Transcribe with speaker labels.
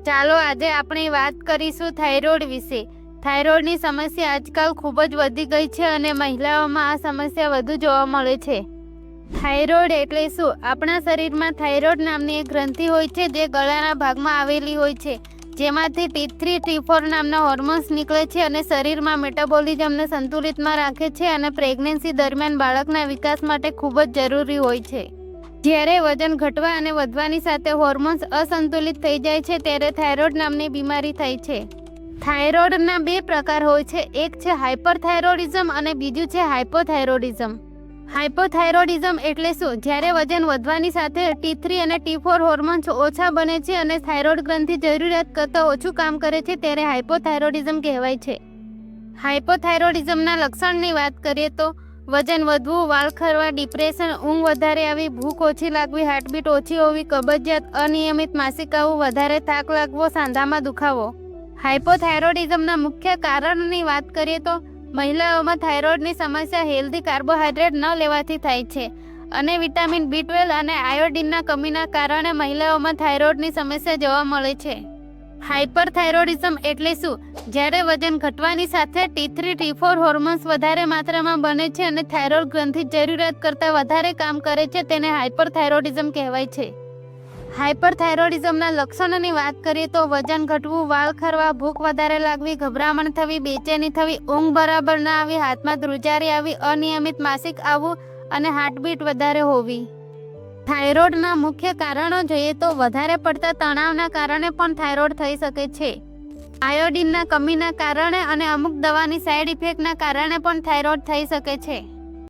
Speaker 1: ચાલો આજે આપણે વાત કરીશું થાઇરોઇડ વિશે। થાઇરોઇડની સમસ્યા આજકાલ ખૂબ જ વધી ગઈ છે અને મહિલાઓમાં આ સમસ્યા વધુ જોવા મળે છે। થાઇરોઇડ એટલે શું? આપણા શરીરમાં થાઇરોઇડ નામની એક ગ્રંથિ હોય છે જે ગળાના ભાગમાં આવેલી હોય છે, જેમાંથી T3 T4 નામના હોર્મોન્સ નીકળે છે અને શરીરમાં મેટાબોલિઝમને સંતુલિતમાં રાખે છે અને પ્રેગ્નન્સી દરમિયાન બાળકના વિકાસ માટે ખૂબ જ જરૂરી હોય છે। જ્યારે વજન ઘટવા અને વધવાની સાથે હોર્મોન્સ અસંતુલિત થઈ જાય છે ત્યારે થાઇરોઇડ નામની બીમારી થાય છે। થાઇરોઇડના બે પ્રકાર હોય છે, એક છે હાઇપરથાઇરોઇડિઝમ અને બીજું છે હાઇપોથાઇરોઇડિઝમ। હાઇપોથાઇરોઇડિઝમ એટલે શું? જ્યારે વજન વધવાની સાથે T3 અને T4 હોર્મોન્સ ઓછા બને છે અને થાઇરોઇડ ગ્રંથિ જરૂરિયાત કરતાં ઓછું કામ કરે છે ત્યારે હાઇપોથાઇરોઇડિઝમ કહેવાય છે। હાઇપોથાઇરોઇડિઝમના લક્ષણની વાત કરીએ તો વજન વધવું, વાળ ખરવા, ડિપ્રેશન, ઊંઘ વધારે આવી, ભૂખ ઓછી લાગવી, હાર્ટબીટ ઓછી હોવી, કબજિયાત, અનિયમિત માસિક આવવું, વધારે થાક લાગવો, સાંધામાં દુખાવો। હાઇપોથાઇરોઇડિઝમના મુખ્ય કારણોની વાત કરીએ તો મહિલાઓમાં થાઇરોઇડની સમસ્યા હેલ્ધી કાર્બોહાઈડ્રેટ ન લેવાથી થાય છે અને વિટામિન B12 અને આયોડિનના કમીના કારણે મહિલાઓમાં થાઇરોઇડની સમસ્યા જોવા મળે છે। હાઇપરથાઇરોઇડિઝમ એટલે શું? જ્યારે વજન ઘટવાની સાથે T3 T4 હોર્મોન્સ વધારે માત્રામાં બને છે અને થાઇરોઇડ ગ્રંથિ જરૂરિયાત કરતાં વધારે કામ કરે છે તેને હાઇપરથાઇરોઇડિઝમ કહેવાય છે। હાઇપરથાઇરોઇડિઝમના લક્ષણોની વાત કરીએ તો વજન ઘટવું, વાળ ખરવા, ભૂખ વધારે લાગવી, ગભરામણ થવી, બેચેની થવી, ઊંઘ બરાબર ન આવી, હાથમાં ધ્રુજારી આવી, અનિયમિત માસિક આવવું અને હાર્ટબીટ વધારે હોવી। થાઇરોઇડના મુખ્ય કારણો જોઈએ તો વધારે પડતા તણાવના કારણે પણ થાઇરોઇડ થઈ શકે છે, આયોડિનના કમીના કારણે અને અમુક દવાની સાઇડ ઇફેક્ટના કારણે પણ થાઇરોઇડ થઈ શકે છે।